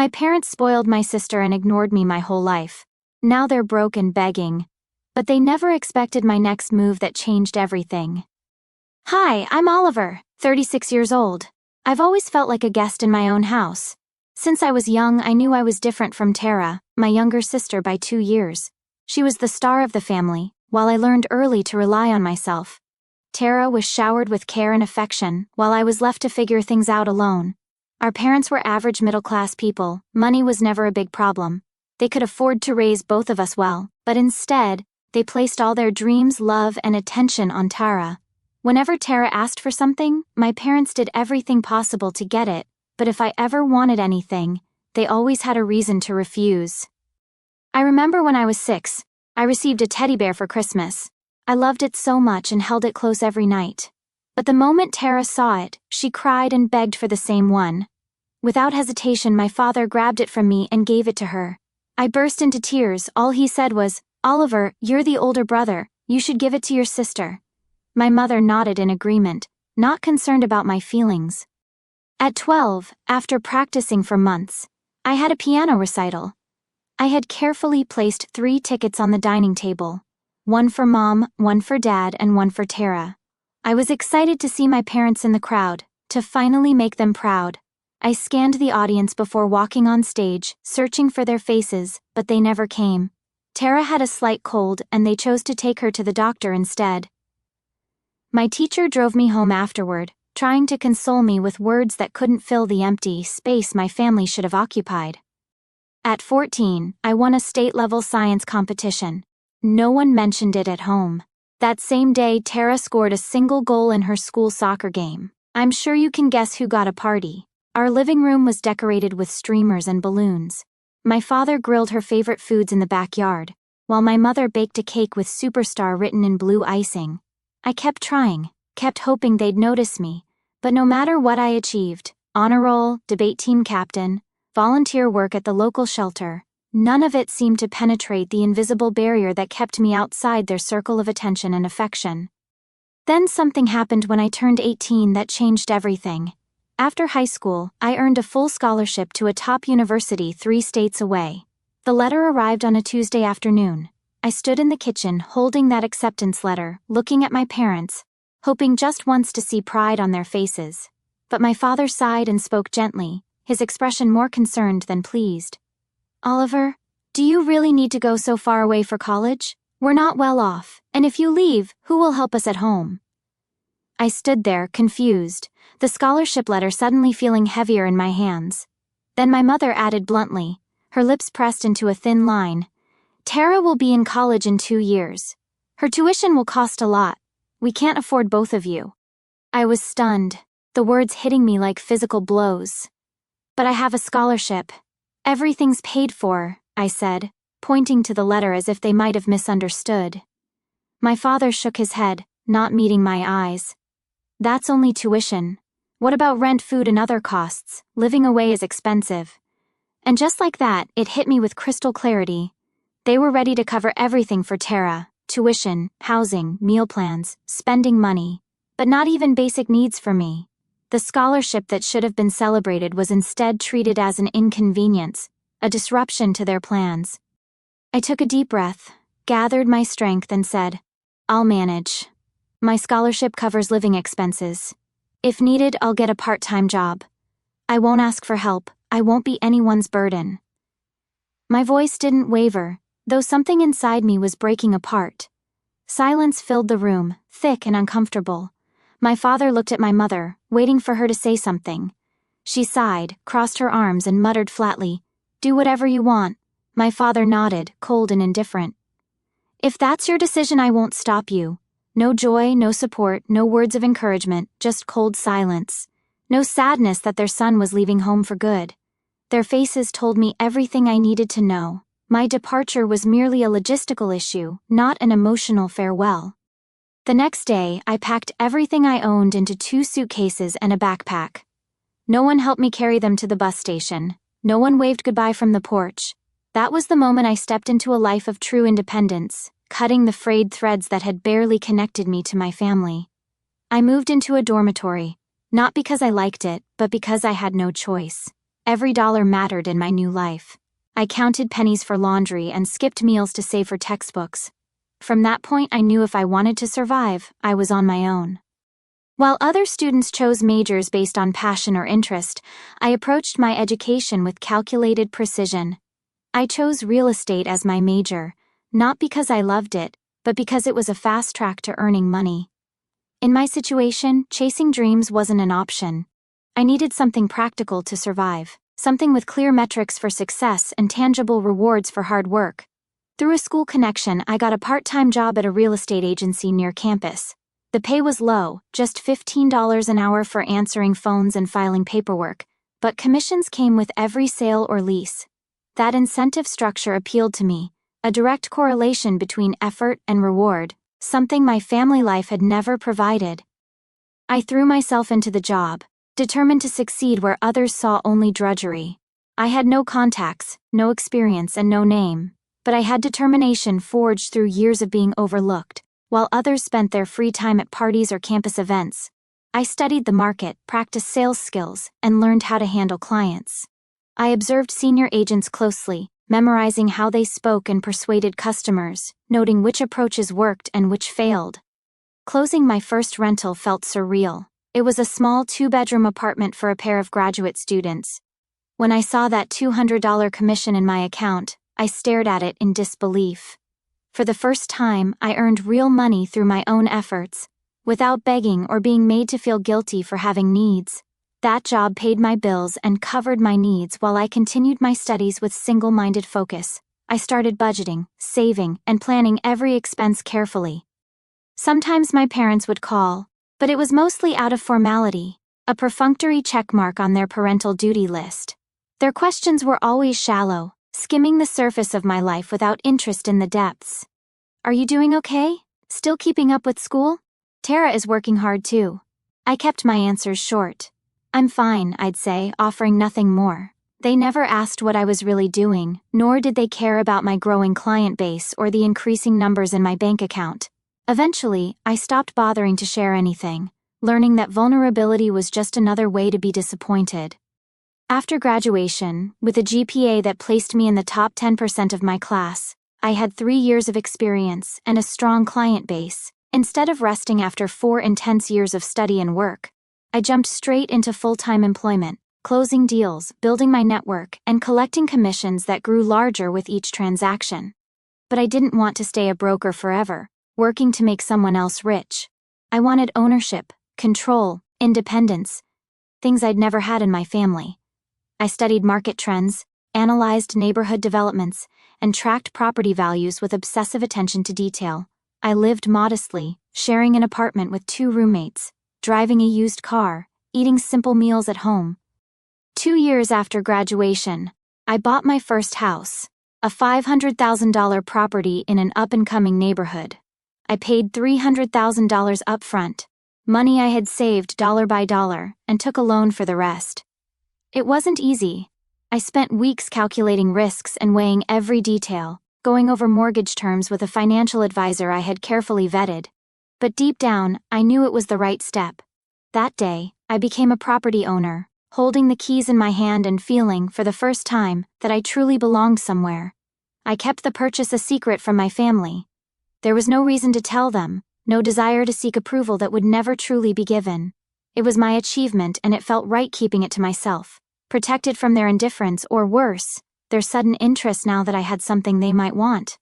My parents spoiled my sister and ignored me my whole life. Now they're broke and begging. But they never expected my next move that changed everything. Hi, I'm Oliver, 36 years old. I've always felt like a guest in my own house. Since I was young, I knew I was different from Tara, my younger sister by 2 years. She was the star of the family, while I learned early to rely on myself. Tara was showered with care and affection, while I was left to figure things out alone. Our parents were average middle-class people. Money was never a big problem. They could afford to raise both of us well, but instead, they placed all their dreams, love, and attention on Tara. Whenever Tara asked for something, my parents did everything possible to get it, but if I ever wanted anything, they always had a reason to refuse. I remember when I was 6, I received a teddy bear for Christmas. I loved it so much and held it close every night. But the moment Tara saw it, she cried and begged for the same one. Without hesitation, my father grabbed it from me and gave it to her. I burst into tears. All he said was, "Oliver, you're the older brother. You should give it to your sister." My mother nodded in agreement, not concerned about my feelings. At 12, after practicing for months, I had a piano recital. I had carefully placed 3 tickets on the dining table. One for Mom, one for Dad, and one for Tara. I was excited to see my parents in the crowd, to finally make them proud. I scanned the audience before walking on stage, searching for their faces, but they never came. Tara had a slight cold and they chose to take her to the doctor instead. My teacher drove me home afterward, trying to console me with words that couldn't fill the empty space my family should have occupied. At 14, I won a state-level science competition. No one mentioned it at home. That same day, Tara scored a single goal in her school soccer game. I'm sure you can guess who got a party. Our living room was decorated with streamers and balloons. My father grilled her favorite foods in the backyard, while my mother baked a cake with superstar written in blue icing. I kept trying, kept hoping they'd notice me, but no matter what I achieved, honor roll, debate team captain, volunteer work at the local shelter, none of it seemed to penetrate the invisible barrier that kept me outside their circle of attention and affection. Then something happened when I turned 18 that changed everything. After high school, I earned a full scholarship to a top university 3 states away. The letter arrived on a Tuesday afternoon. I stood in the kitchen holding that acceptance letter, looking at my parents, hoping just once to see pride on their faces. But my father sighed and spoke gently, his expression more concerned than pleased. "Oliver, do you really need to go so far away for college? We're not well off, and if you leave, who will help us at home?" I stood there, confused, the scholarship letter suddenly feeling heavier in my hands. Then my mother added bluntly, her lips pressed into a thin line, "Tara will be in college in 2 years. Her tuition will cost a lot. We can't afford both of you." I was stunned, the words hitting me like physical blows. "But I have a scholarship. Everything's paid for," I said, pointing to the letter as if they might have misunderstood. My father shook his head, not meeting my eyes. "That's only tuition. What about rent, food, and other costs? Living away is expensive." And just like that, it hit me with crystal clarity. They were ready to cover everything for Tara: tuition, housing, meal plans, spending money, but not even basic needs for me. The scholarship that should have been celebrated was instead treated as an inconvenience, a disruption to their plans. I took a deep breath, gathered my strength, and said, "I'll manage. My scholarship covers living expenses. If needed, I'll get a part-time job. I won't ask for help. I won't be anyone's burden." My voice didn't waver, though something inside me was breaking apart. Silence filled the room, thick and uncomfortable. My father looked at my mother, waiting for her to say something. She sighed, crossed her arms, and muttered flatly, "Do whatever you want." My father nodded, cold and indifferent. "If that's your decision, I won't stop you." No joy, no support, no words of encouragement, just cold silence. No sadness that their son was leaving home for good. Their faces told me everything I needed to know. My departure was merely a logistical issue, not an emotional farewell. The next day, I packed everything I owned into 2 suitcases and a backpack. No one helped me carry them to the bus station. No one waved goodbye from the porch. That was the moment I stepped into a life of true independence, cutting the frayed threads that had barely connected me to my family. I moved into a dormitory, not because I liked it, but because I had no choice. Every dollar mattered in my new life. I counted pennies for laundry and skipped meals to save for textbooks. From that point, I knew if I wanted to survive, I was on my own. While other students chose majors based on passion or interest, I approached my education with calculated precision. I chose real estate as my major, not because I loved it, but because it was a fast track to earning money. In my situation, chasing dreams wasn't an option. I needed something practical to survive, something with clear metrics for success and tangible rewards for hard work. Through a school connection, I got a part-time job at a real estate agency near campus. The pay was low, just $15 an hour for answering phones and filing paperwork, but commissions came with every sale or lease. That incentive structure appealed to me, a direct correlation between effort and reward, something my family life had never provided. I threw myself into the job, determined to succeed where others saw only drudgery. I had no contacts, no experience, and no name, but I had determination forged through years of being overlooked. While others spent their free time at parties or campus events, I studied the market, practiced sales skills, and learned how to handle clients. I observed senior agents closely, memorizing how they spoke and persuaded customers, noting which approaches worked and which failed. Closing my first rental felt surreal. It was a small 2-bedroom apartment for a pair of graduate students. When I saw that $200 commission in my account, I stared at it in disbelief. For the first time, I earned real money through my own efforts, without begging or being made to feel guilty for having needs. That job paid my bills and covered my needs while I continued my studies with single-minded focus. I started budgeting, saving, and planning every expense carefully. Sometimes my parents would call, but it was mostly out of formality, a perfunctory checkmark on their parental duty list. Their questions were always shallow, skimming the surface of my life without interest in the depths. "Are you doing okay? Still keeping up with school? Tara is working hard too." I kept my answers short. "I'm fine," I'd say, offering nothing more. They never asked what I was really doing, nor did they care about my growing client base or the increasing numbers in my bank account. Eventually, I stopped bothering to share anything, learning that vulnerability was just another way to be disappointed. After graduation, with a GPA that placed me in the top 10% of my class, I had 3 years of experience and a strong client base. Instead of resting after 4 intense years of study and work, I jumped straight into full-time employment, closing deals, building my network, and collecting commissions that grew larger with each transaction. But I didn't want to stay a broker forever, working to make someone else rich. I wanted ownership, control, independence, things I'd never had in my family. I studied market trends, analyzed neighborhood developments, and tracked property values with obsessive attention to detail. I lived modestly, sharing an apartment with 2 roommates, driving a used car, eating simple meals at home. 2 years after graduation, I bought my first house, a $500,000 property in an up-and-coming neighborhood. I paid $300,000 upfront, money I had saved dollar by dollar, and took a loan for the rest. It wasn't easy. I spent weeks calculating risks and weighing every detail, going over mortgage terms with a financial advisor I had carefully vetted. But deep down, I knew it was the right step. That day, I became a property owner, holding the keys in my hand and feeling, for the first time, that I truly belonged somewhere. I kept the purchase a secret from my family. There was no reason to tell them, no desire to seek approval that would never truly be given. It was my achievement, and it felt right keeping it to myself, protected from their indifference or worse, their sudden interest now that I had something they might want.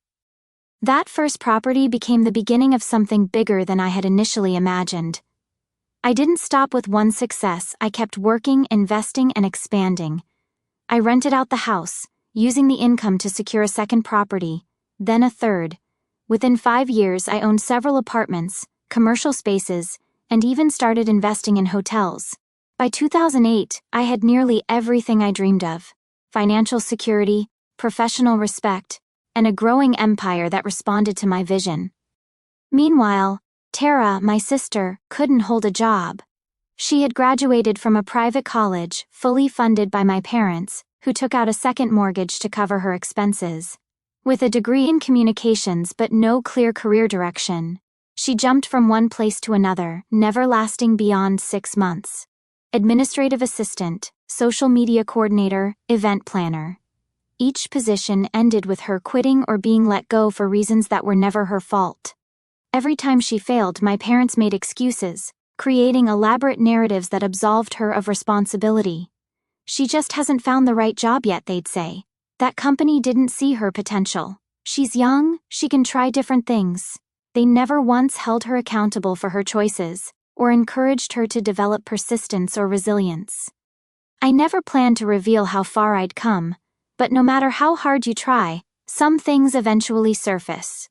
That first property became the beginning of something bigger than I had initially imagined. I didn't stop with one success. I kept working, investing, and expanding. I rented out the house, using the income to secure a second property, then a third. Within 5 years, I owned several apartments, commercial spaces, and even started investing in hotels. By 2008, I had nearly everything I dreamed of: financial security, professional respect, and a growing empire that responded to my vision. Meanwhile, Tara, my sister, couldn't hold a job. She had graduated from a private college, fully funded by my parents, who took out a second mortgage to cover her expenses. With a degree in communications but no clear career direction, she jumped from one place to another, never lasting beyond 6 months. Administrative assistant, social media coordinator, event planner. Each position ended with her quitting or being let go for reasons that were never her fault. Every time she failed, my parents made excuses, creating elaborate narratives that absolved her of responsibility. She just hasn't found the right job yet, they'd say. That company didn't see her potential. She's young, she can try different things. They never once held her accountable for her choices, or encouraged her to develop persistence or resilience. I never planned to reveal how far I'd come, but no matter how hard you try, some things eventually surface.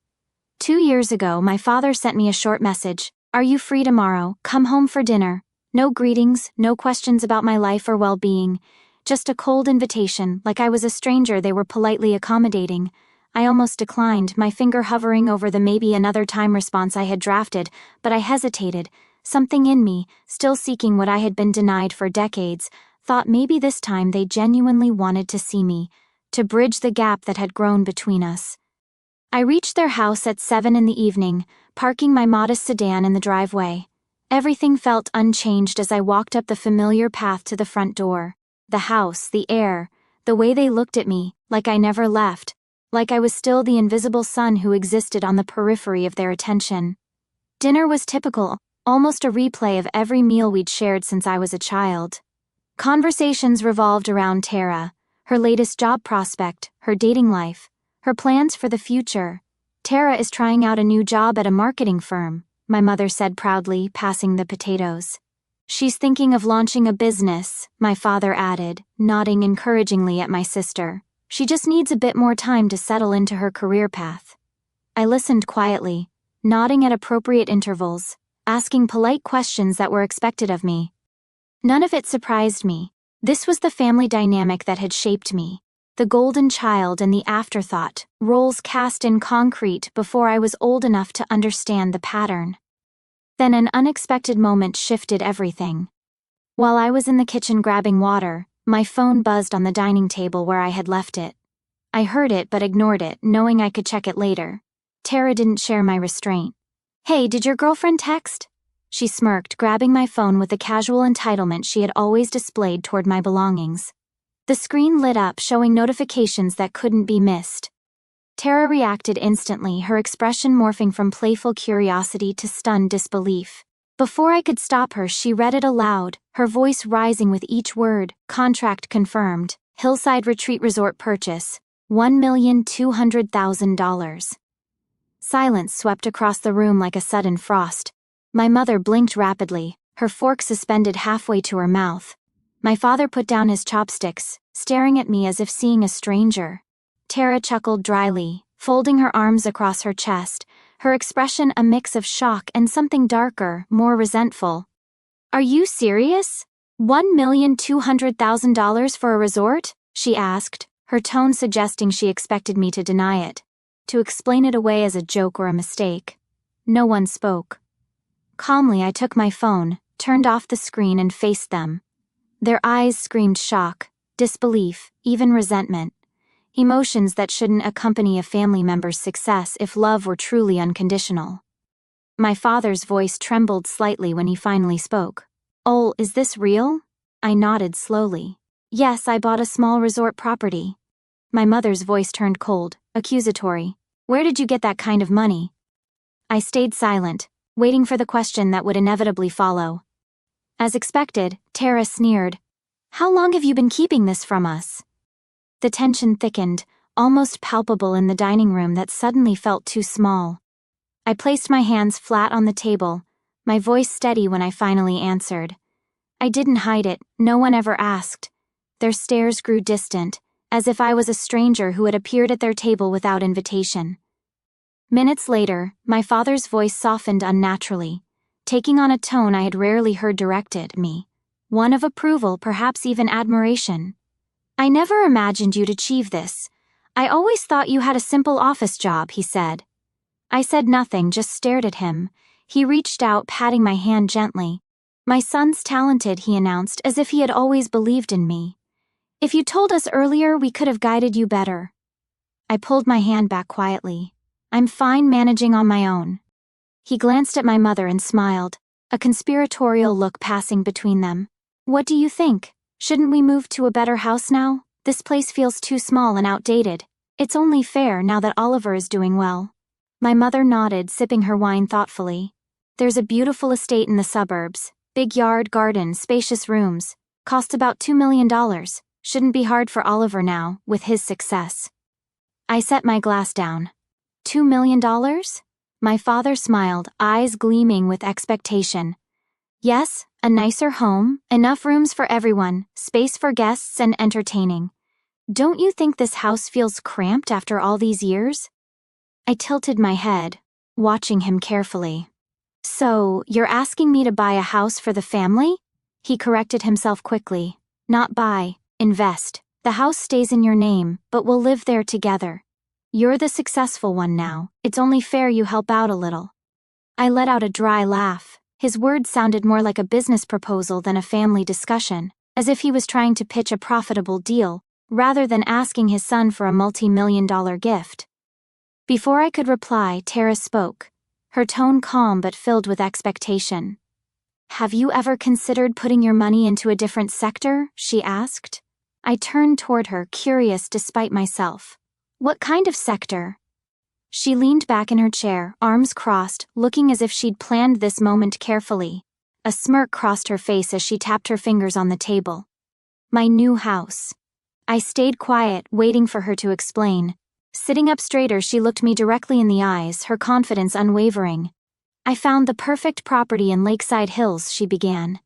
2 years ago, my father sent me a short message. "Are you free tomorrow? Come home for dinner." No greetings, no questions about my life or well-being. Just a cold invitation, like I was a stranger they were politely accommodating. I almost declined, my finger hovering over the maybe another time response I had drafted, but I hesitated. Something in me, still seeking what I had been denied for decades, thought maybe this time they genuinely wanted to see me, to bridge the gap that had grown between us. I reached their house at 7 in the evening, parking my modest sedan in the driveway. Everything felt unchanged as I walked up the familiar path to the front door. The house, the air, the way they looked at me, like I never left, like I was still the invisible son who existed on the periphery of their attention. Dinner was typical, almost a replay of every meal we'd shared since I was a child. Conversations revolved around Tara, her latest job prospect, her dating life, her plans for the future. "Tara is trying out a new job at a marketing firm," my mother said proudly, passing the potatoes. "She's thinking of launching a business," my father added, nodding encouragingly at my sister. "She just needs a bit more time to settle into her career path." I listened quietly, nodding at appropriate intervals, asking polite questions that were expected of me. None of it surprised me. This was the family dynamic that had shaped me. The golden child and the afterthought, roles cast in concrete before I was old enough to understand the pattern. Then an unexpected moment shifted everything. While I was in the kitchen grabbing water, my phone buzzed on the dining table where I had left it. I heard it but ignored it, knowing I could check it later. Tara didn't share my restraint. "Hey, did your girlfriend text?" She smirked, grabbing my phone with the casual entitlement she had always displayed toward my belongings. The screen lit up, showing notifications that couldn't be missed. Tara reacted instantly, her expression morphing from playful curiosity to stunned disbelief. Before I could stop her, she read it aloud, her voice rising with each word. "Contract confirmed. Hillside Retreat Resort purchase. $1,200,000. Silence swept across the room like a sudden frost. My mother blinked rapidly, her fork suspended halfway to her mouth. My father put down his chopsticks, staring at me as if seeing a stranger. Tara chuckled dryly, folding her arms across her chest, her expression a mix of shock and something darker, more resentful. "Are you serious? $1,200,000 for a resort?" she asked, her tone suggesting she expected me to deny it, to explain it away as a joke or a mistake. No one spoke. Calmly, I took my phone, turned off the screen and faced them. Their eyes screamed shock, disbelief, even resentment. Emotions that shouldn't accompany a family member's success if love were truly unconditional. My father's voice trembled slightly when he finally spoke. "Oh, is this real?" I nodded slowly. "Yes, I bought a small resort property." My mother's voice turned cold, accusatory. "Where did you get that kind of money?" I stayed silent, waiting for the question that would inevitably follow. As expected, Tara sneered. "How long have you been keeping this from us?" The tension thickened, almost palpable in the dining room that suddenly felt too small. I placed my hands flat on the table, my voice steady when I finally answered. I didn't hide it, no one ever asked. Their stares grew distant, as if I was a stranger who had appeared at their table without invitation. Minutes later, my father's voice softened unnaturally, taking on a tone I had rarely heard directed me. One of approval, perhaps even admiration. "I never imagined you'd achieve this. I always thought you had a simple office job," he said. I said nothing, just stared at him. He reached out, patting my hand gently. "My son's talented," he announced, as if he had always believed in me. "If you told us earlier, we could have guided you better." I pulled my hand back quietly. "I'm fine managing on my own." He glanced at my mother and smiled, a conspiratorial look passing between them. "What do you think?" Shouldn't we move to a better house now? This place feels too small and outdated. It's only fair now that Oliver is doing well. My mother nodded, sipping her wine thoughtfully. There's a beautiful estate in the suburbs. Big yard, garden, spacious rooms. Cost about $2 million. Shouldn't be hard for Oliver now, with his success. I set my glass down. $2 million? My father smiled, eyes gleaming with expectation. Yes, a nicer home, enough rooms for everyone, space for guests and entertaining. Don't you think this house feels cramped after all these years? I tilted my head, watching him carefully. So, you're asking me to buy a house for the family? He corrected himself quickly. Not buy, invest. The house stays in your name, but we'll live there together. You're the successful one now. It's only fair you help out a little. I let out a dry laugh. His words sounded more like a business proposal than a family discussion, as if he was trying to pitch a profitable deal, rather than asking his son for a multi-million-dollar gift. Before I could reply, Tara spoke, her tone calm but filled with expectation. Have you ever considered putting your money into a different sector? She asked. I turned toward her, curious despite myself. What kind of sector? She leaned back in her chair, arms crossed, looking as if she'd planned this moment carefully. A smirk crossed her face as she tapped her fingers on the table. My new house. I stayed quiet, waiting for her to explain. Sitting up straighter, she looked me directly in the eyes, her confidence unwavering. I found the perfect property in Lakeside Hills, she began.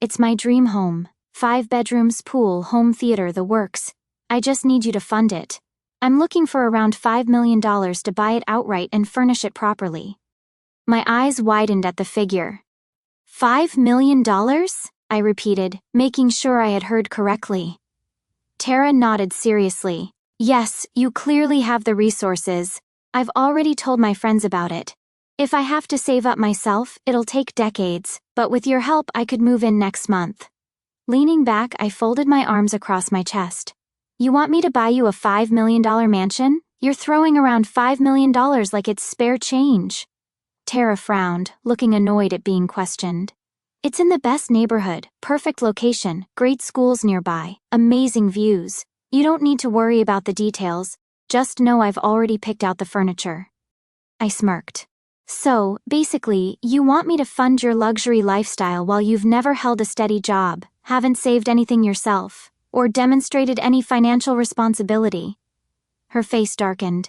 It's my dream home. 5 bedrooms, pool, home theater, the works. I just need you to fund it. I'm looking for around $5 million to buy it outright and furnish it properly. My eyes widened at the figure. $5 million? I repeated, making sure I had heard correctly. Tara nodded seriously. Yes, you clearly have the resources. I've already told my friends about it. If I have to save up myself, it'll take decades, but with your help I could move in next month. Leaning back, I folded my arms across my chest. You want me to buy you a $5 million mansion? You're throwing around $5 million like it's spare change. Tara frowned, looking annoyed at being questioned. It's in the best neighborhood, perfect location, great schools nearby, amazing views. You don't need to worry about the details, just know I've already picked out the furniture. I smirked. So, basically, you want me to fund your luxury lifestyle while you've never held a steady job, haven't saved anything yourself, or demonstrated any financial responsibility. Her face darkened.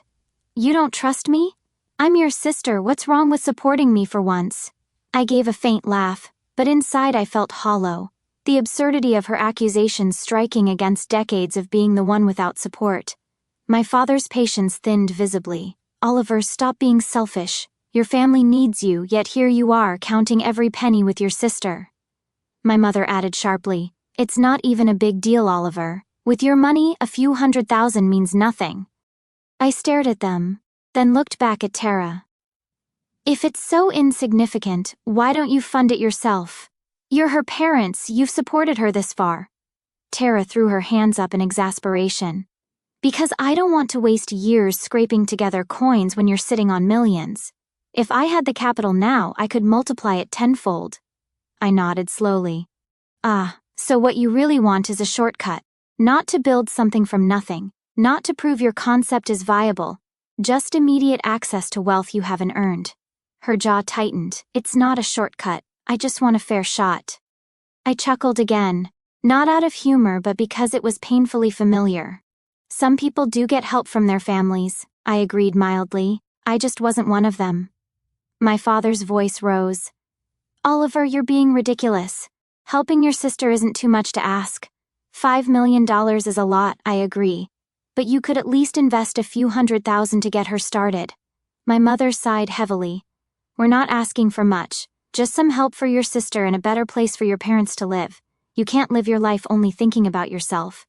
You don't trust me? I'm your sister, what's wrong with supporting me for once? I gave a faint laugh, but inside I felt hollow, the absurdity of her accusations striking against decades of being the one without support. My father's patience thinned visibly. Oliver, stop being selfish. Your family needs you, yet here you are, counting every penny with your sister. My mother added sharply, It's not even a big deal, Oliver. With your money, a few $100,000 means nothing. I stared at them, then looked back at Tara. If it's so insignificant, why don't you fund it yourself? You're her parents, you've supported her this far. Tara threw her hands up in exasperation. Because I don't want to waste years scraping together coins when you're sitting on millions. If I had the capital now, I could multiply it tenfold. I nodded slowly. Ah, so what you really want is a shortcut. Not to build something from nothing, not to prove your concept is viable, just immediate access to wealth you haven't earned. Her jaw tightened. It's not a shortcut, I just want a fair shot. I chuckled again, not out of humor but because it was painfully familiar. Some people do get help from their families, I agreed mildly. I just wasn't one of them. My father's voice rose. Oliver, you're being ridiculous. Helping your sister isn't too much to ask. $5 million is a lot, I agree. But you could at least invest a few $100,000 to get her started. My mother sighed heavily. We're not asking for much, just some help for your sister and a better place for your parents to live. You can't live your life only thinking about yourself.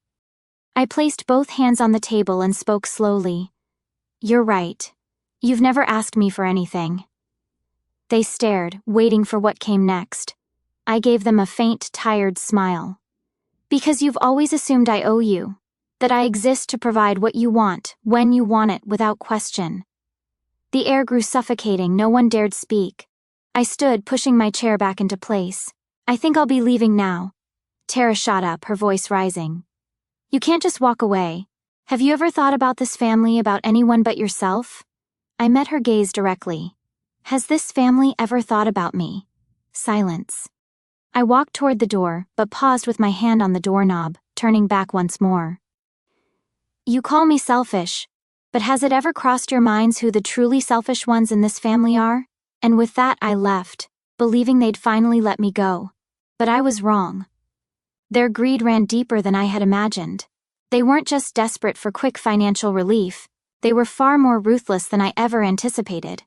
I placed both hands on the table and spoke slowly. You're right. You've never asked me for anything. They stared, waiting for what came next. I gave them a faint, tired smile. Because you've always assumed I owe you. That I exist to provide what you want, when you want it, without question. The air grew suffocating, no one dared speak. I stood, pushing my chair back into place. I think I'll be leaving now. Tara shot up, her voice rising. You can't just walk away. Have you ever thought about this family, about anyone but yourself? I met her gaze directly. Has this family ever thought about me? Silence. I walked toward the door, but paused with my hand on the doorknob, turning back once more. You call me selfish, but has it ever crossed your minds who the truly selfish ones in this family are? And with that I left, believing they'd finally let me go. But I was wrong. Their greed ran deeper than I had imagined. They weren't just desperate for quick financial relief, they were far more ruthless than I ever anticipated.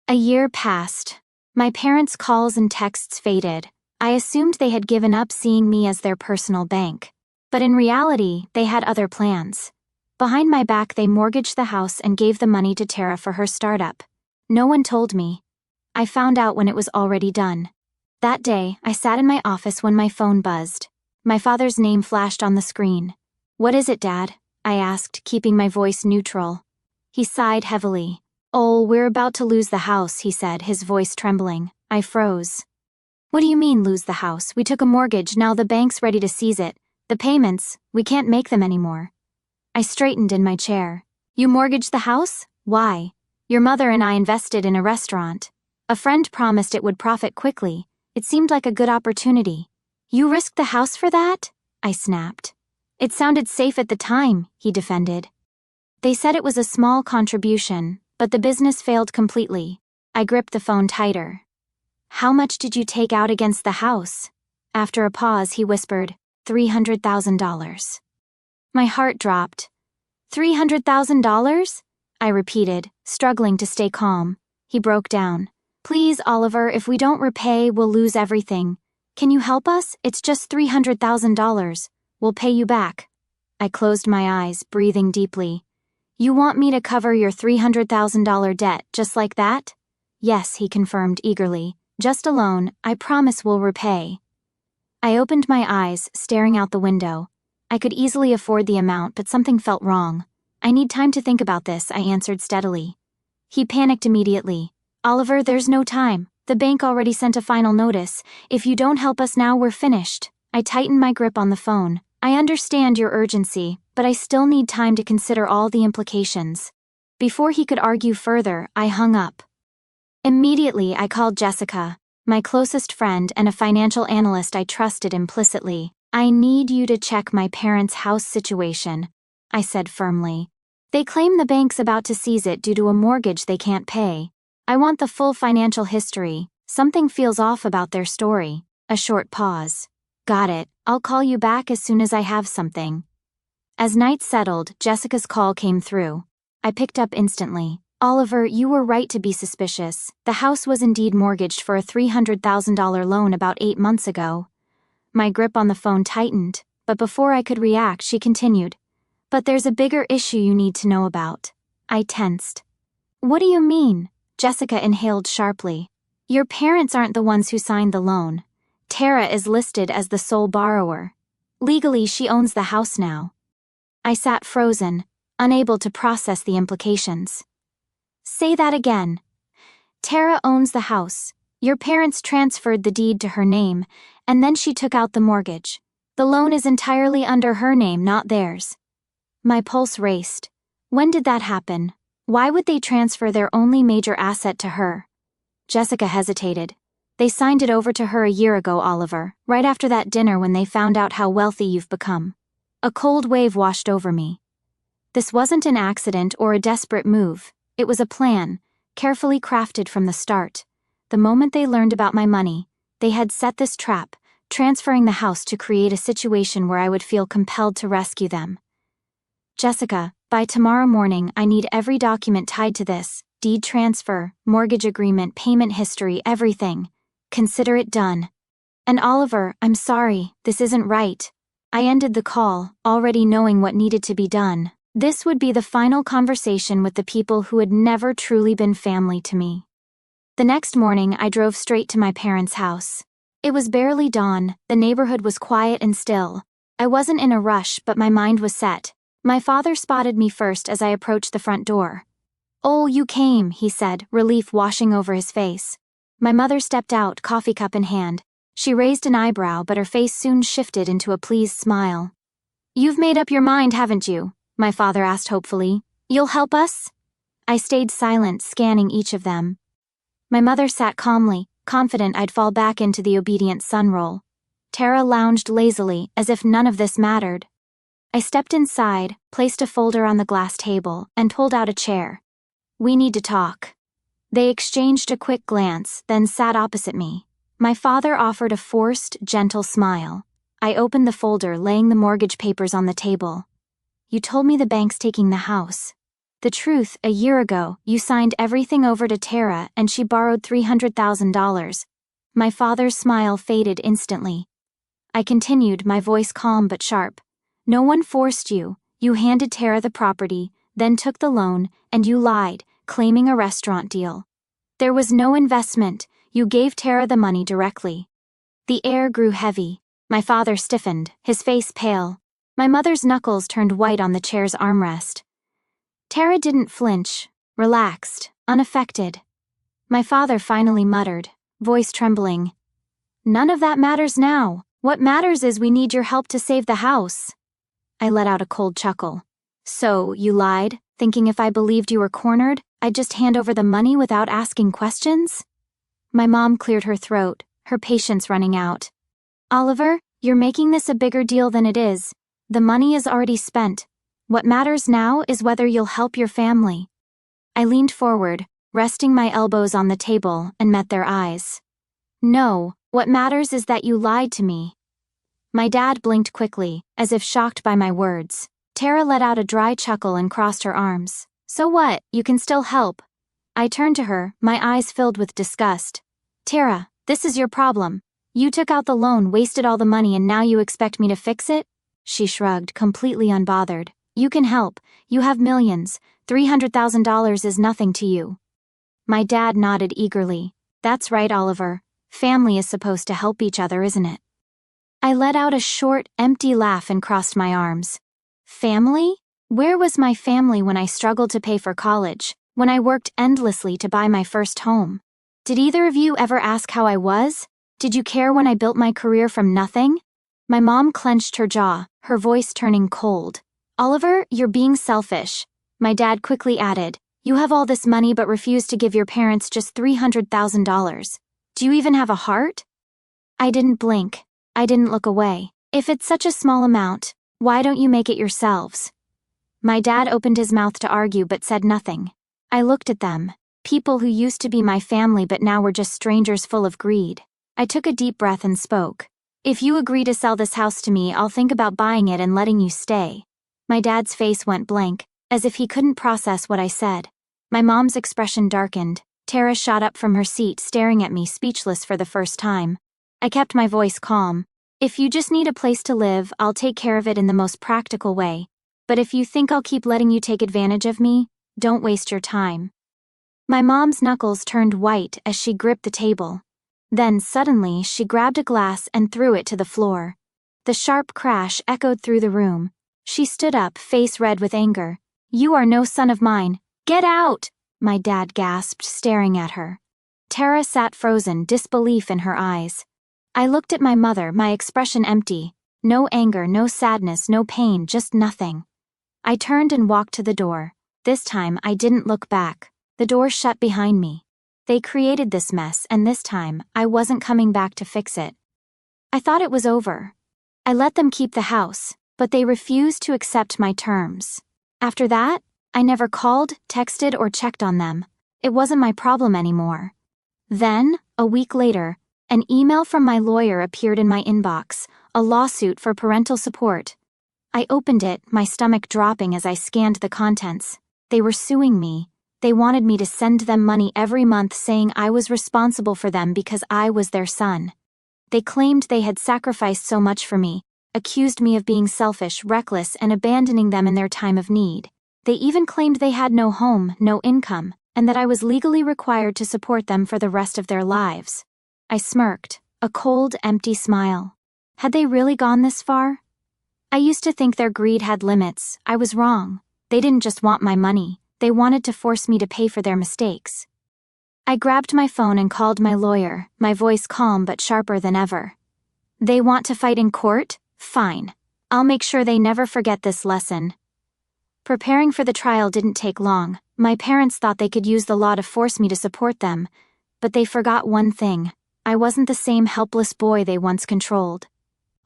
A year passed. My parents' calls and texts faded. I assumed they had given up seeing me as their personal bank. But in reality, they had other plans. Behind my back, they mortgaged the house and gave the money to Tara for her startup. No one told me. I found out when it was already done. That day, I sat in my office when my phone buzzed. My father's name flashed on the screen. What is it, Dad? I asked, keeping my voice neutral. He sighed heavily. Oh, we're about to lose the house, he said, his voice trembling. I froze. What do you mean, lose the house? We took a mortgage, now the bank's ready to seize it. The payments, we can't make them anymore. I straightened in my chair. You mortgaged the house? Why? Your mother and I invested in a restaurant. A friend promised it would profit quickly. It seemed like a good opportunity. You risked the house for that? I snapped. It sounded safe at the time, he defended. They said it was a small contribution, but the business failed completely. I gripped the phone tighter. How much did you take out against the house? After a pause, he whispered, $300,000. My heart dropped. $300,000? I repeated, struggling to stay calm. He broke down. Please, Oliver, if we don't repay, we'll lose everything. Can you help us? It's just $300,000. We'll pay you back. I closed my eyes, breathing deeply. You want me to cover your $300,000 debt just like that? Yes, he confirmed eagerly. Just a loan, I promise we'll repay. I opened my eyes, staring out the window. I could easily afford the amount, but something felt wrong. I need time to think about this, I answered steadily. He panicked immediately. Oliver, there's no time. The bank already sent a final notice. If you don't help us now, we're finished. I tightened my grip on the phone. I understand your urgency, but I still need time to consider all the implications. Before he could argue further, I hung up. Immediately, I called Jessica, my closest friend and a financial analyst I trusted implicitly. I need you to check my parents' house situation, I said firmly. They claim the bank's about to seize it due to a mortgage they can't pay. I want the full financial history. Something feels off about their story. A short pause. Got it. I'll call you back as soon as I have something. As night settled, Jessica's call came through. I picked up instantly. Oliver, you were right to be suspicious. The house was indeed mortgaged for a $300,000 loan about 8 months ago. My grip on the phone tightened, but before I could react, she continued. But there's a bigger issue you need to know about. I tensed. What do you mean? Jessica inhaled sharply. Your parents aren't the ones who signed the loan. Tara is listed as the sole borrower. Legally, she owns the house now. I sat frozen, unable to process the implications. Say that again. Tara owns the house. Your parents transferred the deed to her name, and then she took out the mortgage. The loan is entirely under her name, not theirs. My pulse raced. When did that happen? Why would they transfer their only major asset to her? Jessica hesitated. They signed it over to her a year ago, Oliver, right after that dinner when they found out how wealthy you've become. A cold wave washed over me. This wasn't an accident or a desperate move. It was a plan, carefully crafted from the start. The moment they learned about my money, they had set this trap, transferring the house to create a situation where I would feel compelled to rescue them. Jessica, by tomorrow morning, I need every document tied to this, deed transfer, mortgage agreement, payment history, everything. Consider it done. And Oliver, I'm sorry, this isn't right. I ended the call, already knowing what needed to be done. This would be the final conversation with the people who had never truly been family to me. The next morning, I drove straight to my parents' house. It was barely dawn, the neighborhood was quiet and still. I wasn't in a rush, but my mind was set. My father spotted me first as I approached the front door. Oh, you came, he said, relief washing over his face. My mother stepped out, coffee cup in hand. She raised an eyebrow, but her face soon shifted into a pleased smile. "You've made up your mind, haven't you?" my father asked hopefully. "You'll help us?" I stayed silent, scanning each of them. My mother sat calmly, confident I'd fall back into the obedient son role. Tara lounged lazily, as if none of this mattered. I stepped inside, placed a folder on the glass table, and pulled out a chair. "We need to talk." They exchanged a quick glance, then sat opposite me. My father offered a forced, gentle smile. I opened the folder, laying the mortgage papers on the table. "You told me the bank's taking the house. The truth, a year ago, you signed everything over to Tara and she borrowed $300,000. My father's smile faded instantly. I continued, my voice calm but sharp. "No one forced you. You handed Tara the property, then took the loan, and you lied, claiming a restaurant deal. There was no investment. You gave Tara the money directly." The air grew heavy. My father stiffened, his face pale. My mother's knuckles turned white on the chair's armrest. Tara didn't flinch, relaxed, unaffected. My father finally muttered, voice trembling. "None of that matters now. What matters is we need your help to save the house." I let out a cold chuckle. "So, you lied, thinking if I believed you were cornered, I'd just hand over the money without asking questions?" My mom cleared her throat, her patience running out. "Oliver, you're making this a bigger deal than it is. The money is already spent. What matters now is whether you'll help your family." I leaned forward, resting my elbows on the table, and met their eyes. "No, what matters is that you lied to me." My dad blinked quickly, as if shocked by my words. Tara let out a dry chuckle and crossed her arms. "So what? You can still help." I turned to her, my eyes filled with disgust. "Tara, this is your problem. You took out the loan, wasted all the money, and now you expect me to fix it?" She shrugged, completely unbothered. "You can help. You have millions. $300,000 is nothing to you." My dad nodded eagerly. "That's right, Oliver. Family is supposed to help each other, isn't it?" I let out a short, empty laugh and crossed my arms. Family? Where was my family when I struggled to pay for college, when I worked endlessly to buy my first home? Did either of you ever ask how I was? Did you care when I built my career from nothing? My mom clenched her jaw, her voice turning cold. "Oliver, you're being selfish." My dad quickly added, "You have all this money but refuse to give your parents just $300,000. Do you even have a heart?" I didn't blink. I didn't look away. "If it's such a small amount, why don't you make it yourselves?" My dad opened his mouth to argue but said nothing. I looked at them, people who used to be my family but now were just strangers full of greed. I took a deep breath and spoke. "If you agree to sell this house to me, I'll think about buying it and letting you stay." My dad's face went blank, as if he couldn't process what I said. My mom's expression darkened. Tara shot up from her seat, staring at me, speechless for the first time. I kept my voice calm. "If you just need a place to live, I'll take care of it in the most practical way. But if you think I'll keep letting you take advantage of me, don't waste your time." My mom's knuckles turned white as she gripped the table. Then, suddenly, she grabbed a glass and threw it to the floor. The sharp crash echoed through the room. She stood up, face red with anger. "You are no son of mine. Get out!" my dad gasped, staring at her. Tara sat frozen, disbelief in her eyes. I looked at my mother, my expression empty. No anger, no sadness, no pain, just nothing. I turned and walked to the door. This time, I didn't look back. The door shut behind me. They created this mess, and this time, I wasn't coming back to fix it. I thought it was over. I let them keep the house, but they refused to accept my terms. After that, I never called, texted, or checked on them. It wasn't my problem anymore. Then, a week later, an email from my lawyer appeared in my inbox, a lawsuit for parental support. I opened it, my stomach dropping as I scanned the contents. They were suing me. They wanted me to send them money every month, saying I was responsible for them because I was their son. They claimed they had sacrificed so much for me, accused me of being selfish, reckless, and abandoning them in their time of need. They even claimed they had no home, no income, and that I was legally required to support them for the rest of their lives. I smirked, a cold, empty smile. Had they really gone this far? I used to think their greed had limits. I was wrong. They didn't just want my money. They wanted to force me to pay for their mistakes. I grabbed my phone and called my lawyer, my voice calm but sharper than ever. They want to fight in court? Fine. I'll make sure they never forget this lesson. Preparing for the trial didn't take long. My parents thought they could use the law to force me to support them, but they forgot one thing. I wasn't the same helpless boy they once controlled.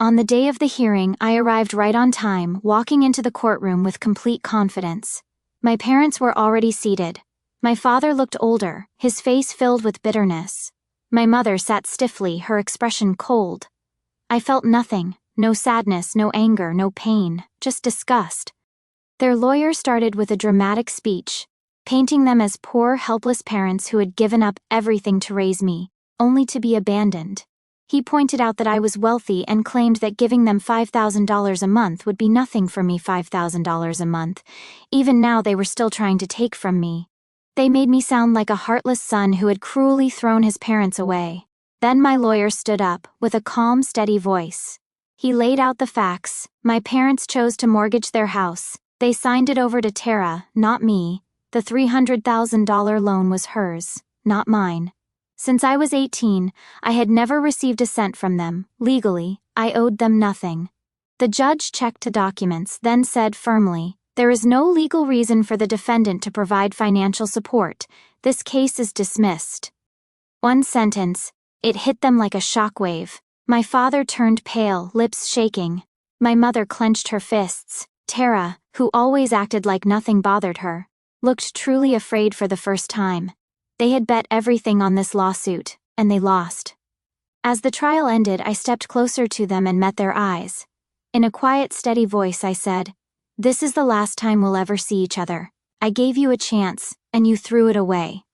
On the day of the hearing, I arrived right on time, walking into the courtroom with complete confidence. My parents were already seated. My father looked older, his face filled with bitterness. My mother sat stiffly, her expression cold. I felt nothing, no sadness, no anger, no pain, just disgust. Their lawyer started with a dramatic speech, painting them as poor, helpless parents who had given up everything to raise me, only to be abandoned. He pointed out that I was wealthy and claimed that giving them $5,000 a month would be nothing for me. $5,000 a month. Even now they were still trying to take from me. They made me sound like a heartless son who had cruelly thrown his parents away. Then my lawyer stood up, with a calm, steady voice. He laid out the facts. My parents chose to mortgage their house. They signed it over to Tara, not me. The $300,000 loan was hers, not mine. Since I was 18, I had never received a cent from them. Legally, I owed them nothing. The judge checked the documents, then said firmly, "There is no legal reason for the defendant to provide financial support. This case is dismissed." One sentence. It hit them like a shockwave. My father turned pale, lips shaking. My mother clenched her fists. Tara, who always acted like nothing bothered her, looked truly afraid for the first time. They had bet everything on this lawsuit, and they lost. As the trial ended, I stepped closer to them and met their eyes. In a quiet, steady voice, I said, "This is the last time we'll ever see each other. I gave you a chance, and you threw it away."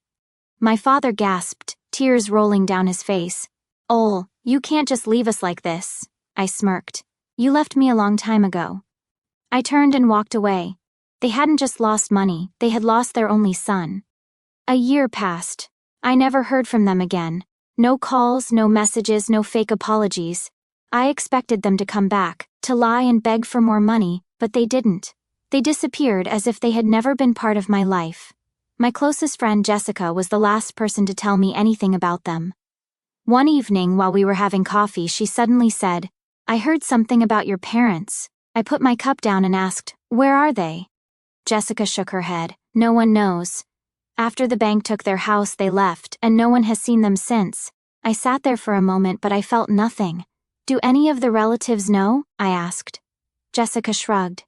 My father gasped, tears rolling down his face. "Ol, you can't just leave us like this," I smirked. "You left me a long time ago." I turned and walked away. They hadn't just lost money, they had lost their only son. A year passed. I never heard from them again. No calls, no messages, no fake apologies. I expected them to come back, to lie and beg for more money, but they didn't. They disappeared as if they had never been part of my life. My closest friend Jessica was the last person to tell me anything about them. One evening while we were having coffee, she suddenly said, "I heard something about your parents." I put my cup down and asked, "Where are they?" Jessica shook her head. "No one knows. After the bank took their house, they left, and no one has seen them since." I sat there for a moment, but I felt nothing. "Do any of the relatives know?" I asked. Jessica shrugged.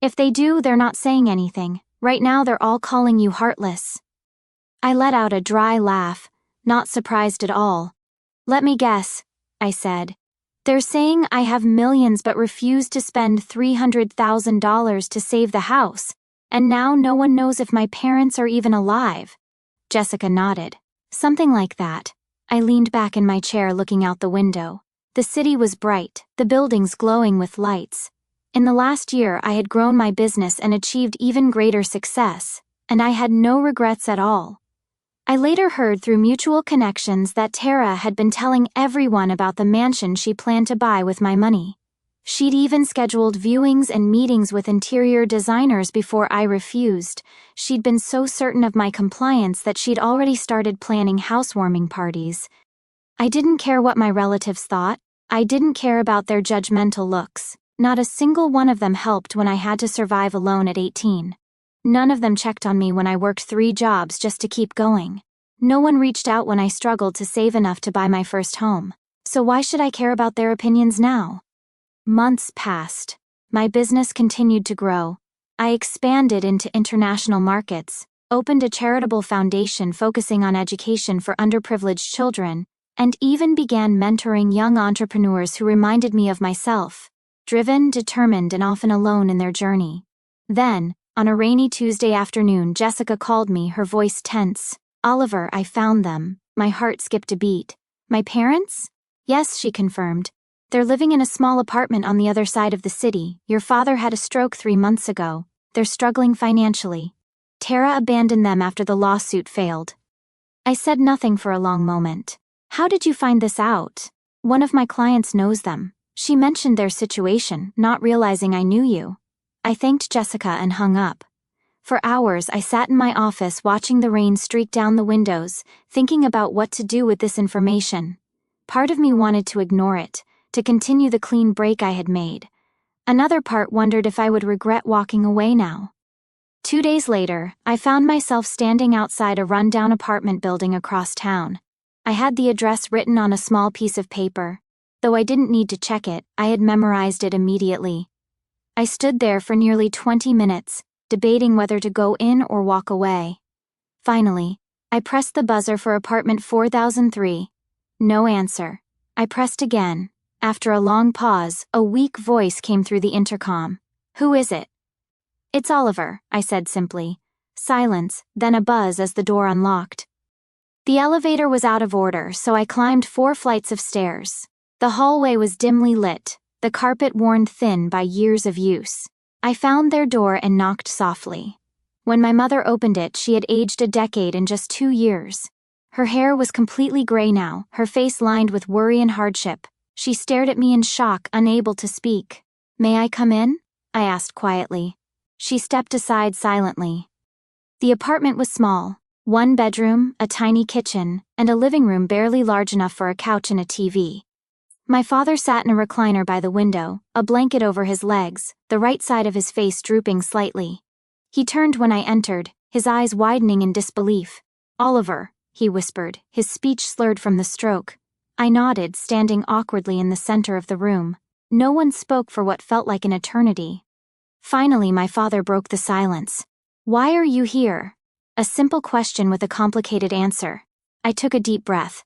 "If they do, they're not saying anything. Right now they're all calling you heartless." I let out a dry laugh, not surprised at all. "Let me guess," I said. "They're saying I have millions but refuse to spend $300,000 to save the house. And now no one knows if my parents are even alive." Jessica nodded. "Something like that." I leaned back in my chair looking out the window. The city was bright, the buildings glowing with lights. In the last year I had grown my business and achieved even greater success, and I had no regrets at all. I later heard through mutual connections that Tara had been telling everyone about the mansion she planned to buy with my money. She'd even scheduled viewings and meetings with interior designers before I refused. She'd been so certain of my compliance that she'd already started planning housewarming parties. I didn't care what my relatives thought. I didn't care about their judgmental looks. Not a single one of them helped when I had to survive alone at 18. None of them checked on me when I worked 3 jobs just to keep going. No one reached out when I struggled to save enough to buy my first home. So why should I care about their opinions now? Months passed. My business continued to grow. I expanded into international markets, opened a charitable foundation focusing on education for underprivileged children, and even began mentoring young entrepreneurs who reminded me of myself, driven, determined, and often alone in their journey. Then, on a rainy Tuesday afternoon, Jessica called me, her voice tense. "Oliver, I found them." My heart skipped a beat. "My parents?" "Yes," she confirmed. "They're living in a small apartment on the other side of the city. Your father had a stroke 3 months ago. They're struggling financially. Tara abandoned them after the lawsuit failed." I said nothing for a long moment. "How did you find this out?" "One of my clients knows them. She mentioned their situation, not realizing I knew you." I thanked Jessica and hung up. For hours I sat in my office watching the rain streak down the windows, thinking about what to do with this information. Part of me wanted to ignore it, to continue the clean break I had made. Another part wondered if I would regret walking away now. 2 days later, I found myself standing outside a rundown apartment building across town. I had the address written on a small piece of paper. Though I didn't need to check it, I had memorized it immediately. I stood there for nearly 20 minutes, debating whether to go in or walk away. Finally, I pressed the buzzer for apartment 4003. No answer. I pressed again. After a long pause, a weak voice came through the intercom. "Who is it?" "It's Oliver," I said simply. Silence, then a buzz as the door unlocked. The elevator was out of order, so I climbed 4 flights of stairs. The hallway was dimly lit, the carpet worn thin by years of use. I found their door and knocked softly. When my mother opened it, she had aged a decade in just 2 years. Her hair was completely gray now, her face lined with worry and hardship. She stared at me in shock, unable to speak. "May I come in?" I asked quietly. She stepped aside silently. The apartment was small. 1 bedroom, a tiny kitchen, and a living room barely large enough for a couch and a TV. My father sat in a recliner by the window, a blanket over his legs, the right side of his face drooping slightly. He turned when I entered, his eyes widening in disbelief. "Oliver," he whispered, his speech slurred from the stroke. I nodded, standing awkwardly in the center of the room. No one spoke for what felt like an eternity. Finally, my father broke the silence. "Why are you here?" A simple question with a complicated answer. I took a deep breath.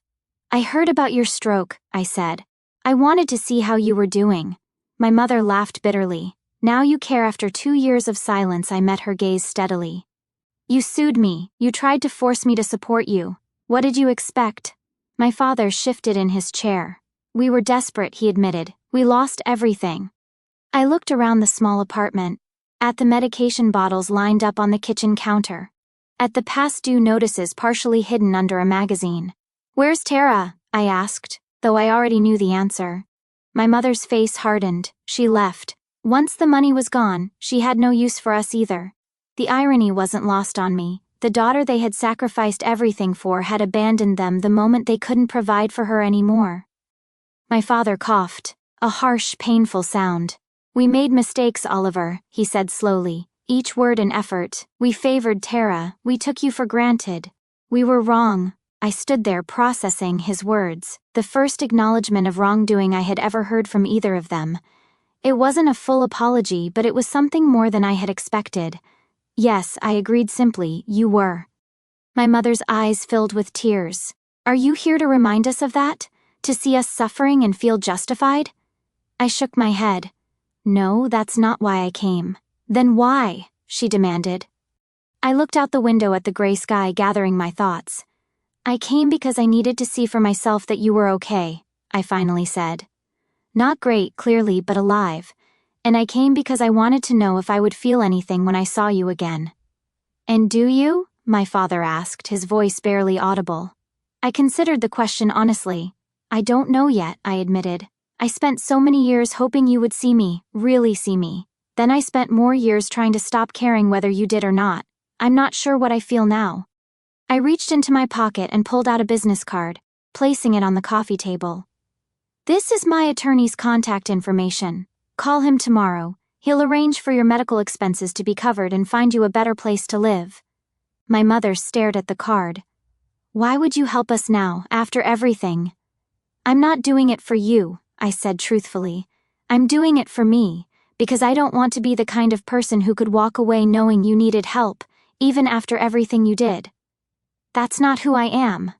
"I heard about your stroke," I said. "I wanted to see how you were doing." My mother laughed bitterly. "Now you care?" After 2 years of silence, I met her gaze steadily. "You sued me. You tried to force me to support you. What did you expect?" My father shifted in his chair. "We were desperate," he admitted. "We lost everything." I looked around the small apartment, at the medication bottles lined up on the kitchen counter, at the past due notices partially hidden under a magazine. "Where's Tara?" I asked, though I already knew the answer. My mother's face hardened. She left. Once the money was gone, she had no use for us either. The irony wasn't lost on me. The daughter they had sacrificed everything for had abandoned them the moment they couldn't provide for her anymore. My father coughed, a harsh, painful sound. "We made mistakes, Oliver," he said slowly, each word an effort. "We favored Tara. We took you for granted. We were wrong." I stood there processing his words, the first acknowledgement of wrongdoing I had ever heard from either of them. It wasn't a full apology, but it was something more than I had expected. "Yes," I agreed simply, "you were." My mother's eyes filled with tears. "Are you here to remind us of that? To see us suffering and feel justified?" I shook my head. "No, that's not why I came." "Then why?" she demanded. I looked out the window at the gray sky, gathering my thoughts. "I came because I needed to see for myself that you were okay," I finally said. "Not great, clearly, but alive. And I came because I wanted to know if I would feel anything when I saw you again." "And do you?" my father asked, his voice barely audible. I considered the question honestly. "I don't know yet," I admitted. "I spent so many years hoping you would see me, really see me. Then I spent more years trying to stop caring whether you did or not. I'm not sure what I feel now." I reached into my pocket and pulled out a business card, placing it on the coffee table. "This is my attorney's contact information. Call him tomorrow. He'll arrange for your medical expenses to be covered and find you a better place to live." My mother stared at the card. "Why would you help us now, after everything?" "I'm not doing it for you," I said truthfully. "I'm doing it for me, because I don't want to be the kind of person who could walk away knowing you needed help, even after everything you did. That's not who I am."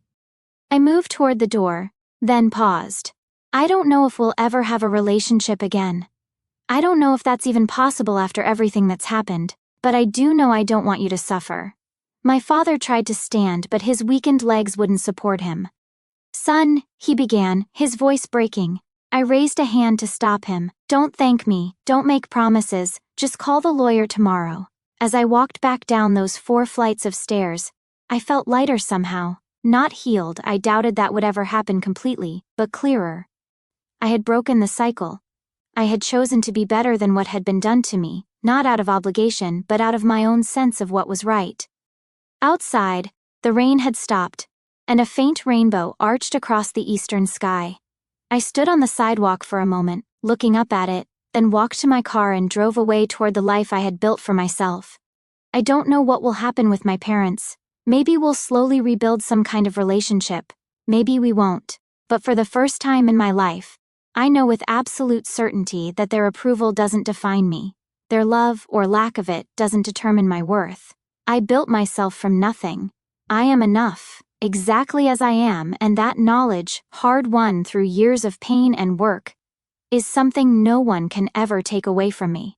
I moved toward the door, then paused. "I don't know if we'll ever have a relationship again. I don't know if that's even possible after everything that's happened, but I do know I don't want you to suffer." My father tried to stand, but his weakened legs wouldn't support him. "Son," he began, his voice breaking. I raised a hand to stop him. "Don't thank me, don't make promises, just call the lawyer tomorrow." As I walked back down those 4 flights of stairs, I felt lighter somehow. Not healed, I doubted that would ever happen completely, but clearer. I had broken the cycle. I had chosen to be better than what had been done to me, not out of obligation but out of my own sense of what was right. Outside, the rain had stopped, and a faint rainbow arched across the eastern sky. I stood on the sidewalk for a moment, looking up at it, then walked to my car and drove away toward the life I had built for myself. I don't know what will happen with my parents. Maybe we'll slowly rebuild some kind of relationship. Maybe we won't. But for the first time in my life, I know with absolute certainty that their approval doesn't define me. Their love, or lack of it, doesn't determine my worth. I built myself from nothing. I am enough, exactly as I am, and that knowledge, hard-won through years of pain and work, is something no one can ever take away from me.